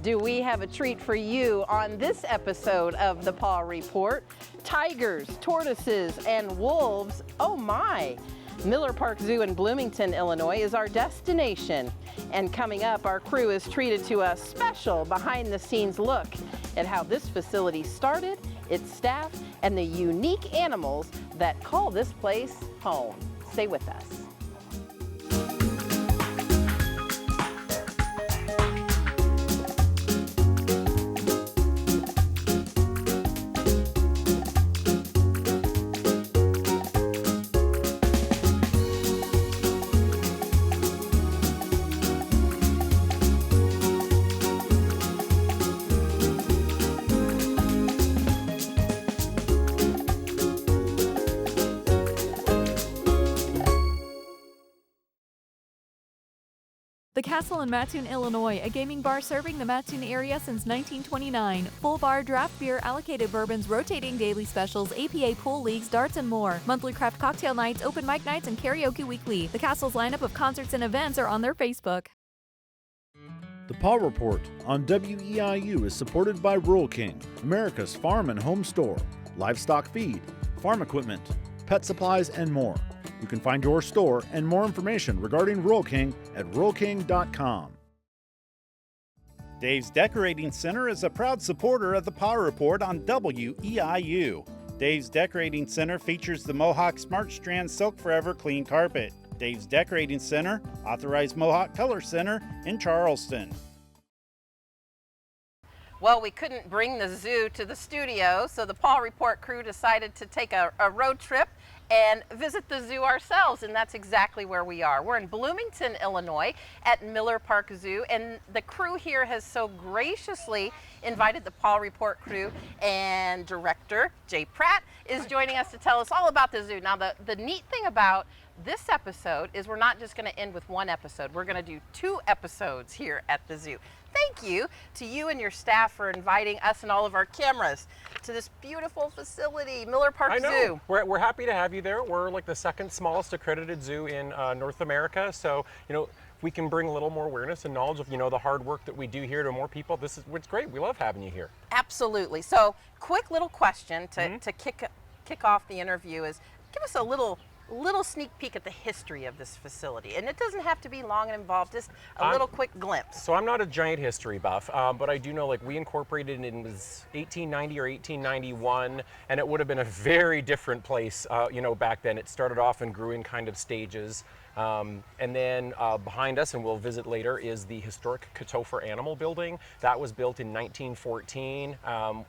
Do we have a treat for you on this episode of the Paw Report? Tigers, tortoises, and wolves, oh my! Miller Park Zoo in Bloomington, Illinois is our destination. And coming up, our crew is treated to a special behind-the-scenes look at how this facility started, its staff, and the unique animals that call this place home. Stay with us. The Castle in Mattoon, Illinois, a gaming bar serving the Mattoon area since 1929. Full bar, draft beer, allocated bourbons, rotating daily specials, APA pool leagues, darts, and more. Monthly craft cocktail nights, open mic nights, and karaoke weekly. The Castle's lineup of concerts and events are on their Facebook. The Paw Report on WEIU is supported by Rural King, America's farm and home store, livestock feed, farm equipment, pet supplies, and more. You can find your store and more information regarding Rural King at ruralking.com. Dave's Decorating Center is a proud supporter of the Paw Report on WEIU. Dave's Decorating Center features the Mohawk Smart Strand Silk Forever Clean Carpet. Dave's Decorating Center, authorized Mohawk Color Center in Charleston. Well, we couldn't bring the zoo to the studio, so the Paw Report crew decided to take a road trip and visit the zoo ourselves, and that's exactly where we are. We're in Bloomington, Illinois at Miller Park Zoo, and the crew here has so graciously invited the Paw Report crew, and director Jay Pratte is joining us to tell us all about the zoo. Now, the neat thing about this episode is we're not just going to end with one episode. We're going to do 2 episodes here at the zoo. Thank you to you and your staff for inviting us and all of our cameras to this beautiful facility, Miller Park Zoo. We're happy to have you there. We're like the second smallest accredited zoo in North America. So, if we can bring a little more awareness and knowledge of, the hard work that we do here to more people, it's great. We love having you here. Absolutely. So, quick little question to kick off the interview is, give us a little sneak peek at the history of this facility, and it doesn't have to be long and involved, just a little quick glimpse. So I'm not a giant history buff, but I do know we incorporated in 1890 or 1891, and it would have been a very different place, back then. It started off and grew in kind of stages, and then behind us, and we'll visit later, is the historic Katofer Animal Building. That was built in 1914.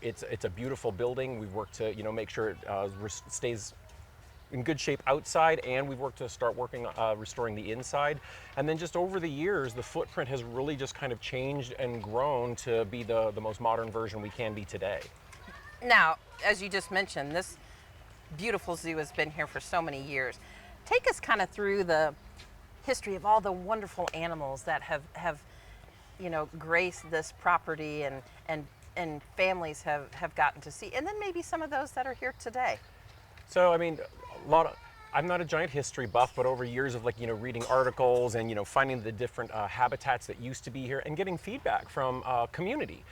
It's a beautiful building. We've worked to make sure it stays in good shape outside, and we've worked to start working restoring the inside. And then just over the years, the footprint has really just kind of changed and grown to be the most modern version we can be today. Now, as you just mentioned, this beautiful zoo has been here for so many years. Take us kind of through the history of all the wonderful animals that have graced this property and families have gotten to see, and then maybe some of those that are here today. So, I'm not a giant history buff, but over years of reading articles and finding the different habitats that used to be here and getting feedback from community,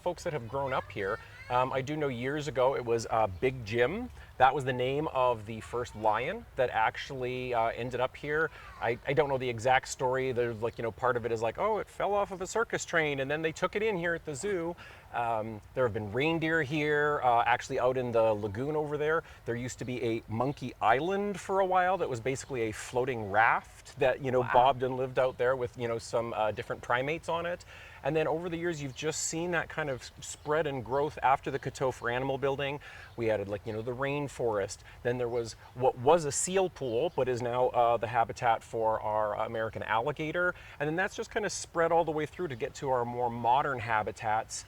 folks that have grown up here. I do know years ago it was Big Jim. That was the name of the first lion that actually ended up here. I don't know the exact story. There's part of it is it fell off of a circus train and then they took it in here at the zoo. There have been reindeer here, actually out in the lagoon over there. There used to be a monkey island for a while that was basically a floating raft that, wow, bobbed and lived out there with, some different primates on it. And then over the years, you've just seen that kind of spread and growth after the Katofer Animal Building. We added the rainforest. Then there was what was a seal pool, but is now the habitat for our American alligator. And then that's just kind of spread all the way through to get to our more modern habitats,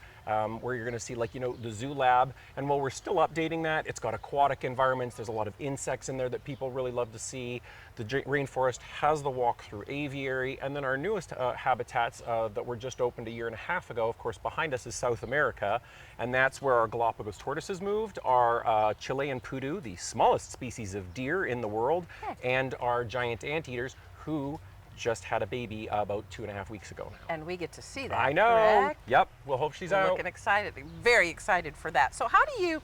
where you're going to see the zoo lab. And while we're still updating that, it's got aquatic environments. There's a lot of insects in there that people really love to see. The rainforest has the walk-through aviary. And then our newest habitats that were just opened a year and a half ago, of course, behind us is South America. And that's where our Galapagos tortoises moved, our Chilean pudu, the smallest species of deer in the world, and our giant anteaters, who just had a baby about 2.5 weeks ago now. And we get to see that. I know. Correct? Yep. We'll hope she's We're out. looking excited, very excited for that. So how do you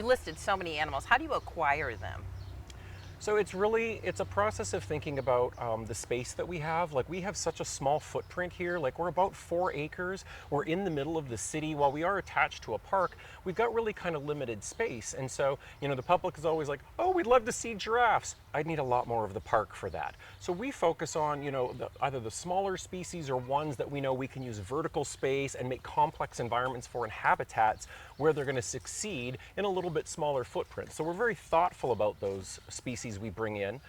listed so many animals, how do you acquire them? So it's a process of thinking about the space that we have. Like, we have such a small footprint here. Like, we're about 4 acres. We're in the middle of the city. While we are attached to a park, we've got really kind of limited space. And so, you know, the public is always like, oh, we'd love to see giraffes. I'd need a lot more of the park for that. So we focus on, you know, either the smaller species or ones that we know we can use vertical space and make complex environments for and habitats where they're going to succeed in a little bit smaller footprint. So we're very thoughtful about those species we bring in.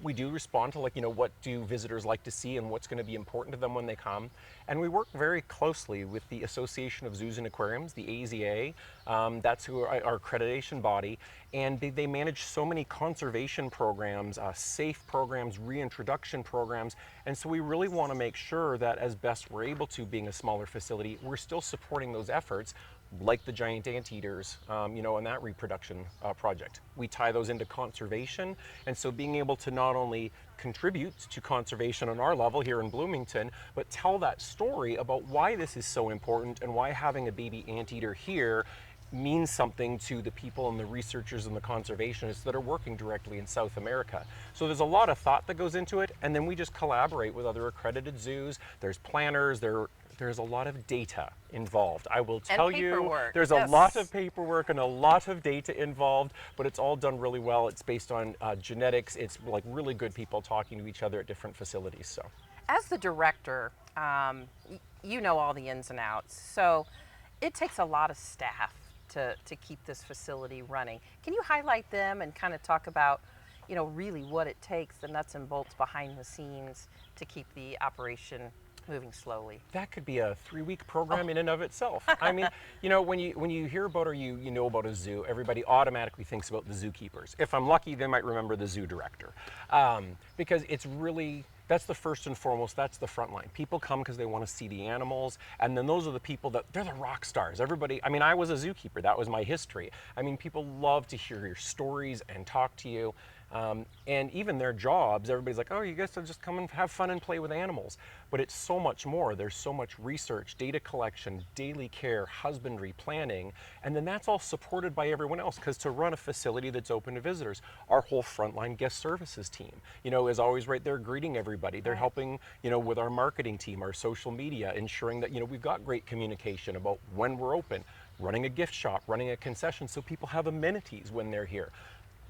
We do respond to, like, you know, what do visitors like to see and what's going to be important to them when they come. And we work very closely with the Association of Zoos and Aquariums, the AZA. That's who our accreditation body. And they manage so many conservation programs, safe programs, reintroduction programs. And so we really want to make sure that as best we're able to, being a smaller facility, we're still supporting those efforts, like the giant anteaters, you know, and that reproduction project. We tie those into conservation, and so being able to not only contribute to conservation on our level here in Bloomington, but tell that story about why this is so important and why having a baby anteater here means something to the people and the researchers and the conservationists that are working directly in South America. So there's a lot of thought that goes into it, and then we just collaborate with other accredited zoos. There's planners, there's a lot of data involved. I will tell you, there's a lot of paperwork and a lot of data involved, but it's all done really well. It's based on genetics. It's like really good people talking to each other at different facilities. So, as the director, you know all the ins and outs. So it takes a lot of staff to keep this facility running. Can you highlight them and kind of talk about, you know, really what it takes, the nuts and bolts behind the scenes to keep the operation moving slowly? That could be a 3-week program in and of itself. I mean, you know, when you hear about or you know about a zoo, everybody automatically thinks about the zookeepers. If I'm lucky, they might remember the zoo director, because it's really, that's the first and foremost, that's the front line. People come because they want to see the animals, and then those are the people that, they're the rock stars. Everybody, I mean, I was a zookeeper, that was my history. I mean, people love to hear your stories and talk to you. And even their jobs, everybody's like, oh, you guys just come and have fun and play with animals. But it's so much more. There's so much research, data collection, daily care, husbandry, planning, and then that's all supported by everyone else, because to run a facility that's open to visitors, our whole frontline guest services team, you know, is always right there greeting everybody. They're helping, you know, with our marketing team, our social media, ensuring that, you know, we've got great communication about when we're open, running a gift shop, running a concession, so people have amenities when they're here.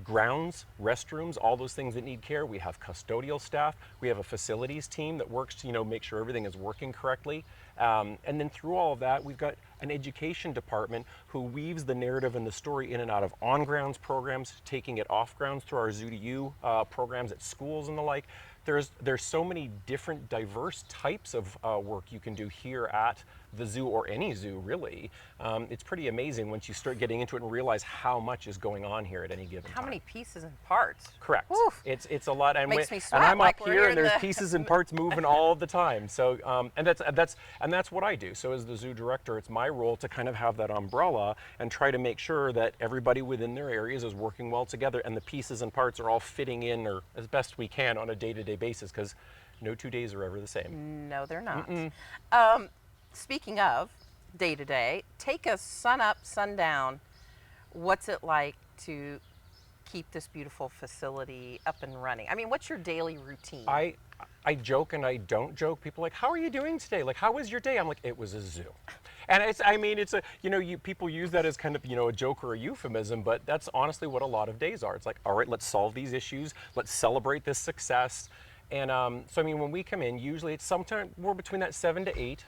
Grounds, restrooms, all those things that need care. We have custodial staff. We have a facilities team that works to, you know, make sure everything is working correctly. And then through all of that, we've got an education department who weaves the narrative and the story in and out of on-grounds programs, taking it off-grounds through our Zoo to You programs at schools and the like. There's so many different diverse types of work you can do here at the zoo, or any zoo really. It's pretty amazing once you start getting into it and realize how much is going on here at any given time. How many pieces and parts? Correct. Oof. It's a lot, and, Makes me sweat, and I'm like up we're here, here and in there's the pieces and parts moving all the time. So, and that's what I do. So as the zoo director, it's my role to kind of have that umbrella and try to make sure that everybody within their areas is working well together, and the pieces and parts are all fitting in, or as best we can, on a day-to-day basis, because no 2 days are ever the same. No, they're not. Speaking of day-to-day, take us sun up, sundown. What's it like to keep this beautiful facility up and running? I mean, what's your daily routine? I joke and I don't joke. People are like, how are you doing today? Like, how was your day? I'm like, it was a zoo. And it's, I mean, it's a, you know, people use that as kind of, you know, a joke or a euphemism, but that's honestly what a lot of days are. It's like, all right, let's solve these issues. Let's celebrate this success. And so, I mean, when we come in, usually it's sometime, we're between that 7 to 8,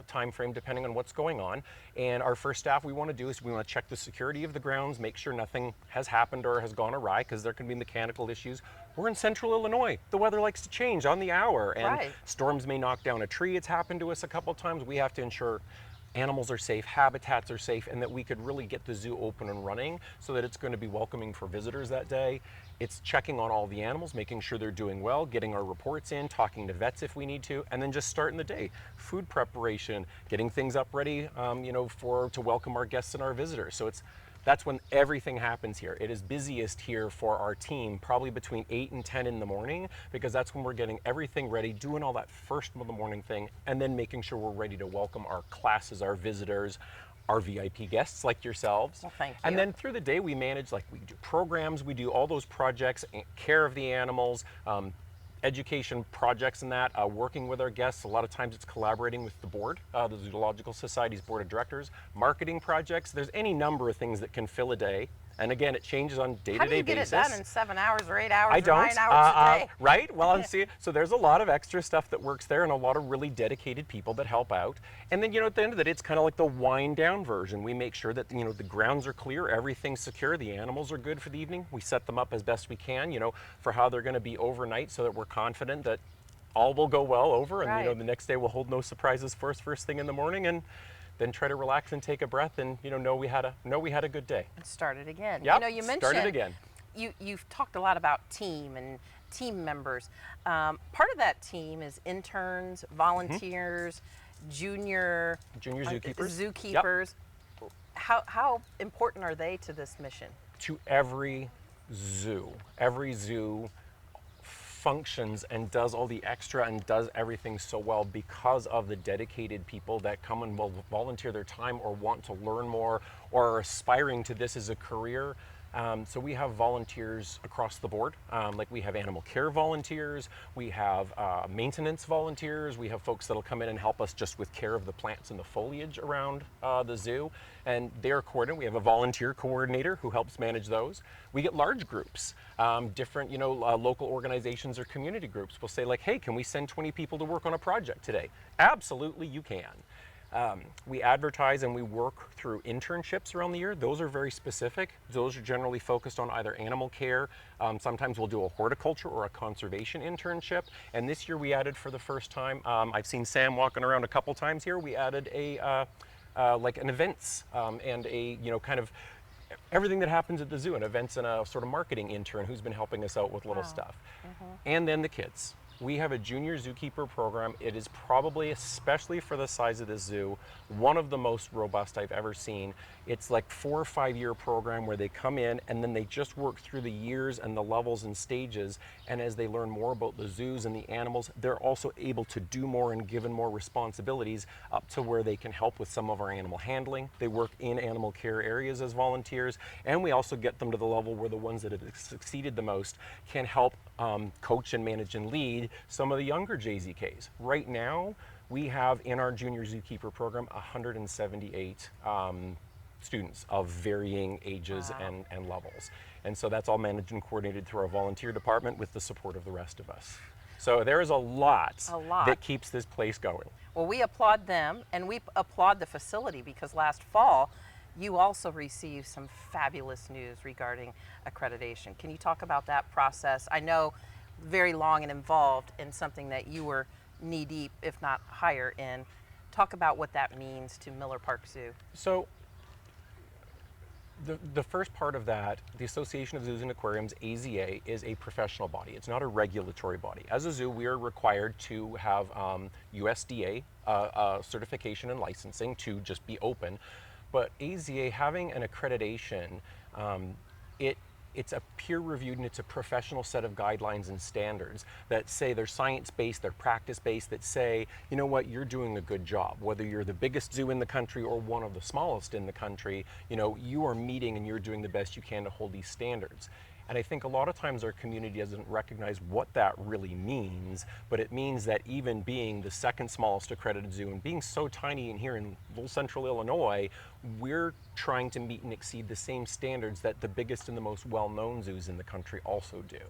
time frame, depending on what's going on. And our first staff, we want to do is we want to check the security of the grounds, make sure nothing has happened or has gone awry, because there can be mechanical issues. We're in central Illinois. The weather likes to change on the hour, and storms may knock down a tree. It's happened to us a couple of times. We have to ensure animals are safe, habitats are safe, and that we could really get the zoo open and running so that it's going to be welcoming for visitors that day. It's checking on all the animals, making sure they're doing well, getting our reports in, talking to vets if we need to, and then just starting the day. Food preparation, getting things up ready, to welcome our guests and our visitors. So it's That's when everything happens here. It is busiest here for our team, probably between 8 and 10 in the morning, because that's when we're getting everything ready, doing all that first of the morning thing, and then making sure we're ready to welcome our classes, our visitors, our VIP guests like yourselves. Well, thank you. And then through the day we manage, like we do programs, we do all those projects, care of the animals, education projects and that, working with our guests. A lot of times it's collaborating with the board, the Zoological Society's board of directors, marketing projects. There's any number of things that can fill a day. And again, it changes on day-to-day basis. How do you get it done in 7 hours or 8 hours I or don't. 9 hours a day? Right? Well, so there's a lot of extra stuff that works there and a lot of really dedicated people that help out. And then, at the end of the day, it's kind of like the wind down version. We make sure that, the grounds are clear, everything's secure, the animals are good for the evening. We set them up as best we can, for how they're going to be overnight so that we're confident that all will go well over and, Right. the next day we'll hold no surprises for us first thing in the morning and then try to relax and take a breath and know we had a good day. And start it again. Yep, You mentioned start it again. You've talked a lot about team and team members. Part of that team is interns, volunteers, junior zookeepers. Yep. How important are they to this mission? To every zoo functions and does all the extra and does everything so well because of the dedicated people that come and will volunteer their time or want to learn more or are aspiring to this as a career. So we have volunteers across the board. Like we have animal care volunteers, we have maintenance volunteers, we have folks that'll come in and help us just with care of the plants and the foliage around the zoo. And they're coordinated. We have a volunteer coordinator who helps manage those. We get large groups, different, local organizations or community groups will say like, hey, can we send 20 people to work on a project today? Absolutely, you can. We advertise and we work through internships around the year. Those are very specific. Those are generally focused on either animal care. Sometimes we'll do a horticulture or a conservation internship. And this year we added for the first time, I've seen Sam walking around a couple times here. We added like an events and a, kind of everything that happens at the zoo, an events and a sort of marketing intern who's been helping us out with little stuff. And then the kids. We have a junior zookeeper program. It is probably, especially for the size of this zoo, one of the most robust I've ever seen. It's like 4 or 5 year program where they come in and then they just work through the years and the levels and stages. And as they learn more about the zoos and the animals, they're also able to do more and given more responsibilities up to where they can help with some of our animal handling. They work in animal care areas as volunteers. And we also get them to the level where the ones that have succeeded the most can help coach and manage and lead some of the younger JZKs. Right now, we have in our junior zookeeper program 178 students of varying ages and levels. And so that's all managed and coordinated through our volunteer department with the support of the rest of us. So there is a lot that keeps this place going. Well, we applaud them and we applaud the facility because last fall, you also received some fabulous news regarding accreditation. Can you talk about that process? I know very long and involved in something that you were knee deep, if not higher in. Talk about what that means to Miller Park Zoo. So the first part of that, the Association of Zoos and Aquariums, AZA, is a professional body. It's not a regulatory body. As a zoo, we are required to have USDA certification and licensing to just be open. But AZA having an accreditation, it's a peer-reviewed and it's a professional set of guidelines and standards that say they're science-based, they're practice-based, that say, you know what, you're doing a good job. Whether you're the biggest zoo in the country or one of the smallest in the country, you are meeting and you're doing the best you can to hold these standards. And I think a lot of times our community doesn't recognize what that really means, but it means that even being the second smallest accredited zoo and being so tiny in here in little central Illinois, we're trying to meet and exceed the same standards that the biggest and the most well-known zoos in the country also do.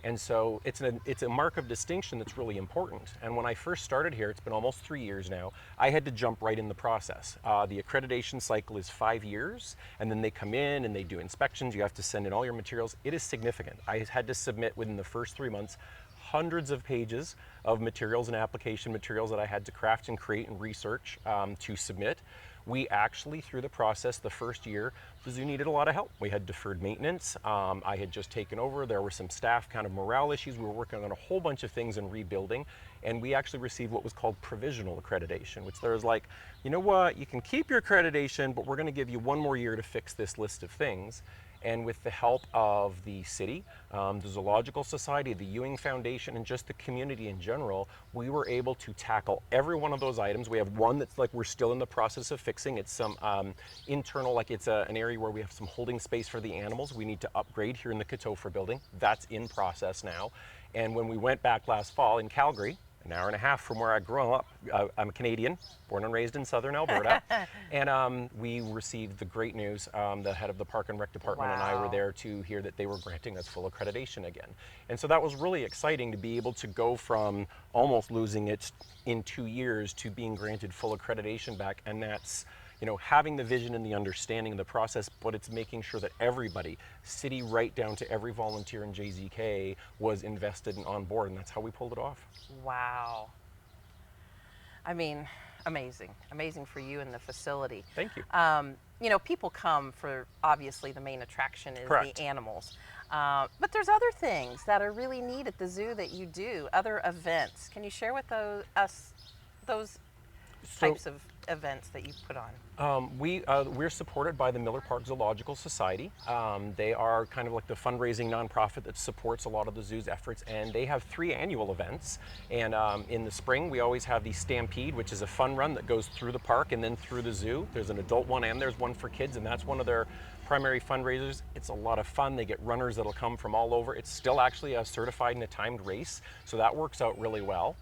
And so it's a mark of distinction that's really important. And when I first started here, it's been almost 3 years now, I had to jump right in the process. The accreditation cycle is 5 years, and then they come in and they do inspections. You have to send in all your materials. It is significant. I had to submit within the first 3 months hundreds of pages of materials and application materials that I had to craft and create and research to submit. We actually, through the process, the first year, the zoo needed a lot of help. We had deferred maintenance. I had just taken over. There were some staff kind of morale issues. We were working on a whole bunch of things in rebuilding, and we actually received what was called provisional accreditation, which there was like, you know what, you can keep your accreditation, but we're going to give you one more year to fix this list of things. And with the help of the city, the Zoological Society, the Ewing Foundation, and just the community in general, we were able to tackle every one of those items. We have one that's like we're still in the process of fixing. It's some internal, like it's an area where we have some holding space for the animals. We need to upgrade here in the Katofer building. That's in process now. And when we went back last fall in Calgary, an hour and a half from where I grew up. I'm a Canadian, born and raised in southern Alberta. And we received the great news. The head of the Park and Rec Department and I were there to hear that they were granting us full accreditation again. And so that was really exciting to be able to go from almost losing it in 2 years to being granted full accreditation back. And that's, you know, having the vision and the understanding of the process, but it's making sure that everybody, city right down to every volunteer in JZK, was invested and on board, and that's how we pulled it off. Wow. I mean, amazing. Amazing for you and the facility. Thank you. You know, people come for, obviously, the main attraction is Correct. the animals. But there's other things that are really neat at the zoo that you do, other events. Can you share with those types of events that you put on? We're supported by the Miller Park Zoological Society. They are kind of like the fundraising nonprofit that supports a lot of the zoo's efforts, and they have 3 annual events. And in the spring, we always have the Stampede, which is a fun run that goes through the park and then through the zoo. There's an adult one and there's one for kids, and that's one of their primary fundraisers. It's a lot of fun. They get runners that'll come from all over. It's still actually a certified and a timed race, so that works out really well.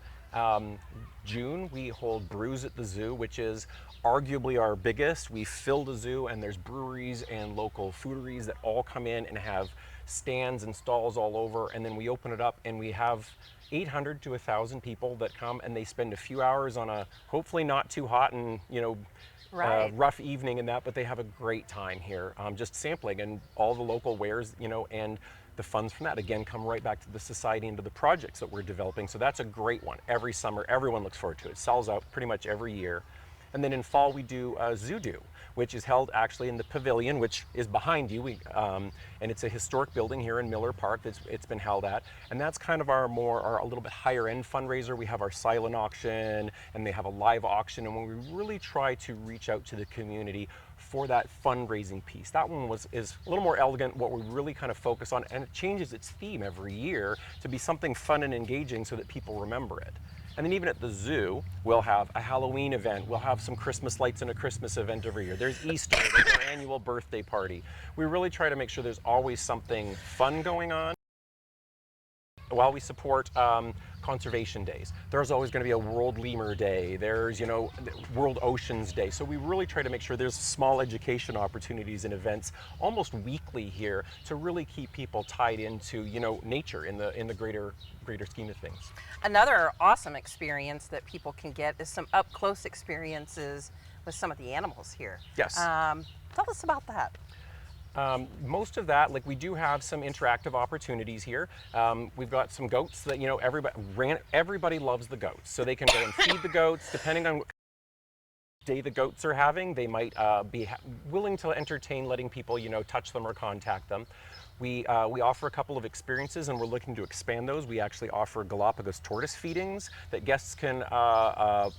June, we hold Brews at the Zoo, which is arguably our biggest. We fill the zoo, and there's breweries and local foodieries that all come in and have stands and stalls all over, and then we open it up and we have 800 to 1,000 people that come, and they spend a few hours on a hopefully not too hot and, you know, rough evening and that, but they have a great time here, just sampling and all the local wares, you know, and the funds from that again come right back to the society and to the projects that we're developing. So that's a great one. Every summer, everyone looks forward to it. It sells out pretty much every year. And then in fall, we do Zoo Do, which is held actually in the pavilion, which is behind you. And it's a historic building here in Miller Park that it's been held at. And that's kind of our a little bit higher end fundraiser. We have our silent auction, and they have a live auction. And when we really try to reach out to the community for that fundraising piece. That one is a little more elegant, what we really kind of focus on, and it changes its theme every year to be something fun and engaging so that people remember it. And then even at the zoo, we'll have a Halloween event, we'll have some Christmas lights and a Christmas event every year. There's Easter, there's our annual birthday party. We really try to make sure there's always something fun going on. While we support conservation days, there's always going to be a World Lemur Day, there's, you know, World Oceans Day. So we really try to make sure there's small education opportunities and events almost weekly here to really keep people tied into, you know, nature in the greater scheme of things. Another awesome experience that people can get is some up close experiences with some of the animals here. Yes. Tell us about that. Most of that, like we do have some interactive opportunities here. We've got some goats that, you know, everybody loves the goats. So they can go and feed the goats, depending on what day the goats are having. They might be willing to entertain letting people, you know, touch them or contact them. We offer a couple of experiences, and we're looking to expand those. We actually offer Galapagos tortoise feedings that guests can,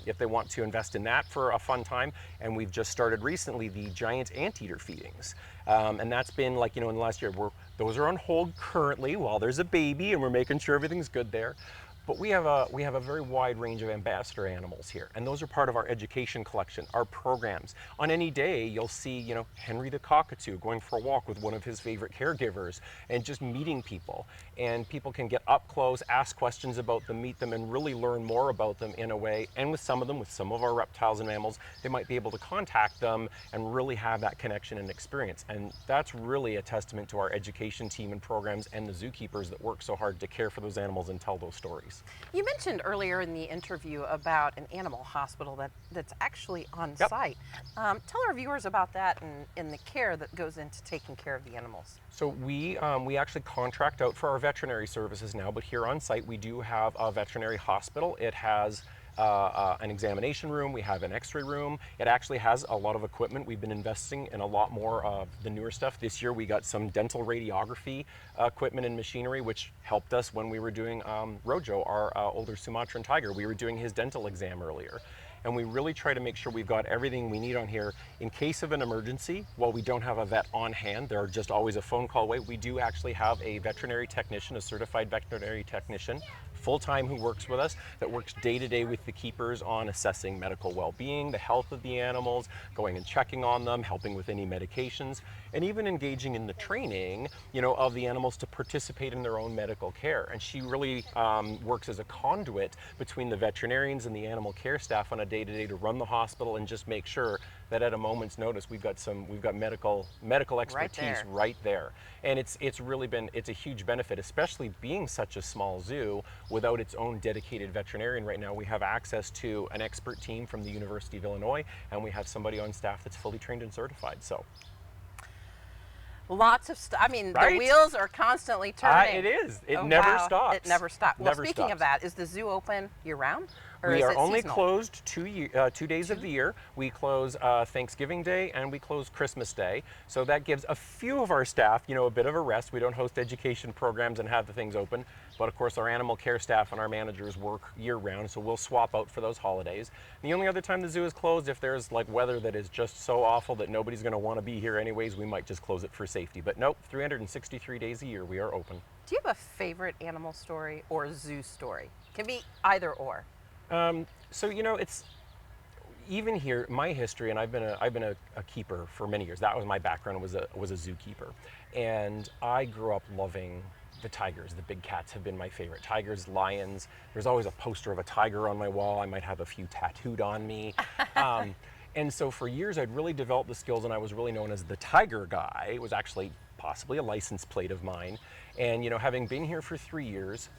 if they want to invest in that for a fun time. And we've just started recently the giant anteater feedings. And that's been, like, you know, in the last year, those are on hold currently while there's a baby, and we're making sure everything's good there. But we have a very wide range of ambassador animals here, and those are part of our education collection, our programs. On any day, you'll see, you know, Henry the cockatoo going for a walk with one of his favorite caregivers, and just meeting people. And people can get up close, ask questions about them, meet them, and really learn more about them in a way. And with some of our reptiles and mammals, they might be able to contact them and really have that connection and experience. And that's really a testament to our education team and programs and the zookeepers that work so hard to care for those animals and tell those stories. You mentioned earlier in the interview about an animal hospital that's actually on site. Tell our viewers about that and the care that goes into taking care of the animals. So we actually contract out for our veterinary services now, but here on site we do have a veterinary hospital. It has an examination room, we have an x-ray room. It actually has a lot of equipment. We've been investing in a lot more of the newer stuff. This year we got some dental radiography equipment and machinery, which helped us when we were doing Rojo, our older Sumatran tiger. We were doing his dental exam earlier. And we really try to make sure we've got everything we need on here in case of an emergency. While we don't have a vet on hand, they're just always a phone call away. We do actually have a veterinary technician, a certified veterinary technician, full-time, who works with us, that works day-to-day with the keepers on assessing medical well-being, the health of the animals, going and checking on them, helping with any medications, and even engaging in the training, of the animals to participate in their own medical care. And she really works as a conduit between the veterinarians and the animal care staff on a day-to-day to run the hospital and just make sure that at a moment's notice we've got medical expertise right there. And it's really been a huge benefit, especially being such a small zoo without its own dedicated veterinarian. Right now we have access to an expert team from the University of Illinois, and we have somebody on staff that's fully trained and certified. So lots of stuff. I mean, right? The wheels are constantly turning. It is. It never stops. It never stops. Well, Never speaking stops. of that, is the zoo open year-round? Or We is are it only seasonal? closed 2 days of the year. We close Thanksgiving Day and we close Christmas Day. So that gives a few of our staff, a bit of a rest. We don't host education programs and have the things open. But of course, our animal care staff and our managers work year-round, so we'll swap out for those holidays. And the only other time the zoo is closed, if there's like weather that is just so awful that nobody's going to want to be here anyways, we might just close it for safety. But nope, 363 days a year we are open. Do you have a favorite animal story or zoo story? Can be either or. So it's even here, my history, and I've been a keeper for many years. That was my background, was a zookeeper, and I grew up loving the tigers. The big cats have been my favorite. Tigers, lions. There's always a poster of a tiger on my wall. I might have a few tattooed on me. And so for years I'd really developed the skills, and I was really known as the tiger guy. It was actually possibly a license plate of mine. And having been here for 3 years,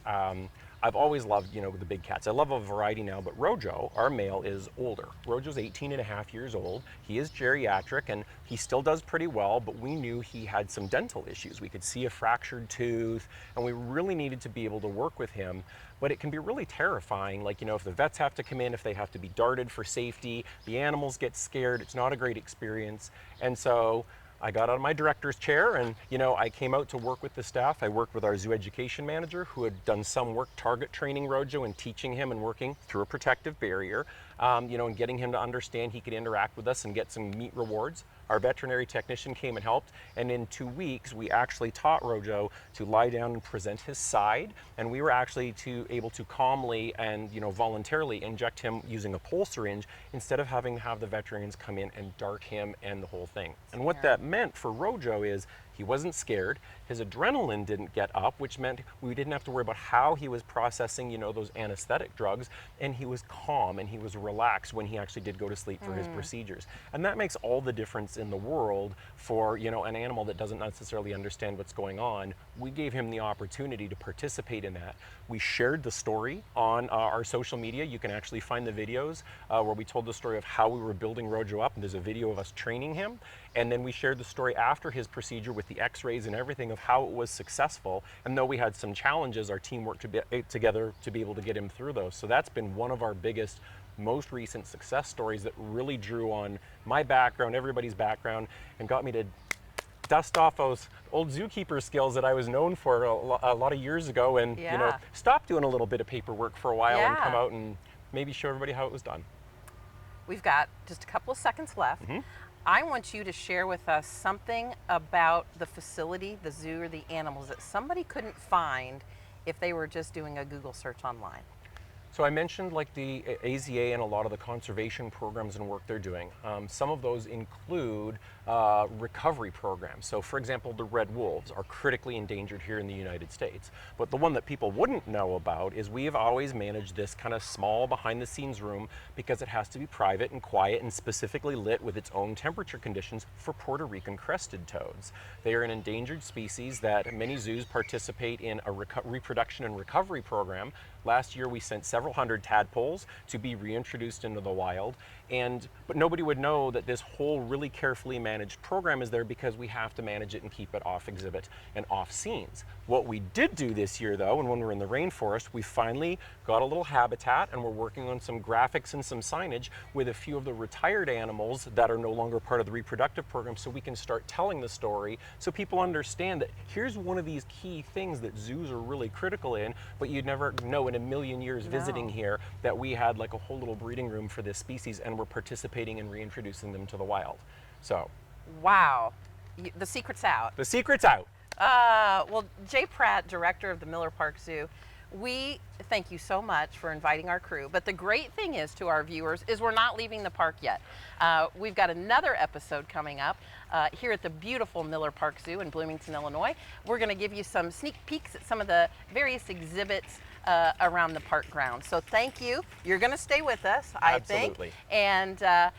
I've always loved, the big cats. I love a variety now, but Rojo, our male, is older. Rojo's 18 and a half years old. He is geriatric, and he still does pretty well, but we knew he had some dental issues. We could see a fractured tooth, and we really needed to be able to work with him. But it can be really terrifying, like, if the vets have to come in, if they have to be darted for safety, the animals get scared, it's not a great experience. And so I got out of my director's chair and, I came out to work with the staff. I worked with our zoo education manager, who had done some work target training Rojo and teaching him and working through a protective barrier, and getting him to understand he could interact with us and get some meat rewards. Our veterinary technician came and helped, and in 2 weeks we actually taught Rojo to lie down and present his side, and we were actually able to calmly and voluntarily inject him using a pole syringe instead of having to have the veterinarians come in and dart him and the whole thing. And what that meant for Rojo is he wasn't scared, his adrenaline didn't get up, which meant we didn't have to worry about how he was processing, those anesthetic drugs, and he was calm and he was relaxed when he actually did go to sleep for his procedures. And that makes all the difference in the world for, an animal that doesn't necessarily understand what's going on. We gave him the opportunity to participate in that. We shared the story on our social media. You can actually find the videos where we told the story of how we were building Rojo up, and there's a video of us training him. And then we shared the story after his procedure with the x-rays and everything of how it was successful. And though we had some challenges, our team worked together to be able to get him through those. So that's been one of our biggest, most recent success stories that really drew on my background, everybody's background, and got me to dust off those old zookeeper skills that I was known for a lot of years ago, and stop doing a little bit of paperwork for a while and come out and maybe show everybody how it was done. We've got just a couple of seconds left. I want you to share with us something about the facility, the zoo, or the animals that somebody couldn't find if they were just doing a Google search online. So I mentioned like the AZA and a lot of the conservation programs and work they're doing. Some of those include recovery programs. So for example, the red wolves are critically endangered here in the United States. But the one that people wouldn't know about is we have always managed this kind of small behind the scenes room because it has to be private and quiet and specifically lit with its own temperature conditions for Puerto Rican crested toads. They are an endangered species that many zoos participate in a reproduction and recovery program. Last year we sent several hundred tadpoles to be reintroduced into the wild, But nobody would know that this whole really carefully managed program is there because we have to manage it and keep it off exhibit and off scenes. What we did do this year though, and when we were in the rainforest, we finally got a little habitat and we're working on some graphics and some signage with a few of the retired animals that are no longer part of the reproductive program, so we can start telling the story so people understand that here's one of these key things that zoos are really critical in, but you'd never know in a million years visiting here that we had like a whole little breeding room for this species and we're participating in reintroducing them to the wild. So. Wow, the secret's out. The secret's out. Well, Jay Pratte, director of the Miller Park Zoo, we thank you so much for inviting our crew. But the great thing is to our viewers is we're not leaving the park yet. We've got another episode coming up here at the beautiful Miller Park Zoo in Bloomington, Illinois. We're going to give you some sneak peeks at some of the various exhibits around the park grounds. So thank you. You're going to stay with us, I think. Absolutely. And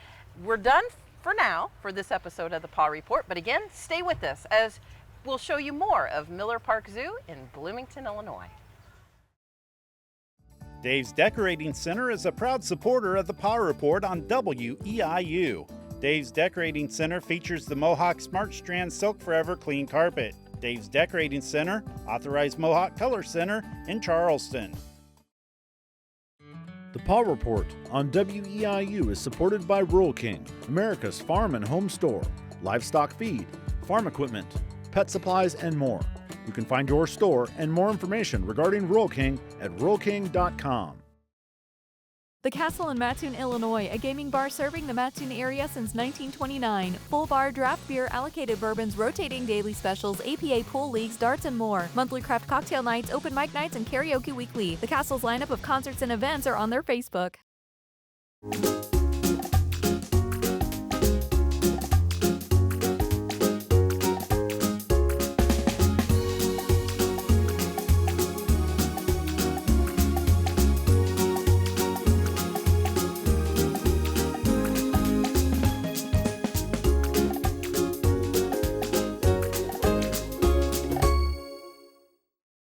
we're done for now for this episode of the Paw Report. But again, stay with us as we'll show you more of Miller Park Zoo in Bloomington, Illinois. Dave's Decorating Center is a proud supporter of the Paw Report on WEIU. Dave's Decorating Center features the Mohawk Smart Strand Silk Forever Clean Carpet. Dave's Decorating Center, authorized Mohawk Color Center in Charleston. The Paw Report on WEIU is supported by Rural King, America's farm and home store, livestock feed, farm equipment, pet supplies, and more. You can find your store and more information regarding Rural King at ruralking.com. The Castle in Mattoon, Illinois, a gaming bar serving the Mattoon area since 1929. Full bar, draft beer, allocated bourbons, rotating daily specials, APA pool leagues, darts, and more. Monthly craft cocktail nights, open mic nights, and karaoke weekly. The Castle's lineup of concerts and events are on their Facebook.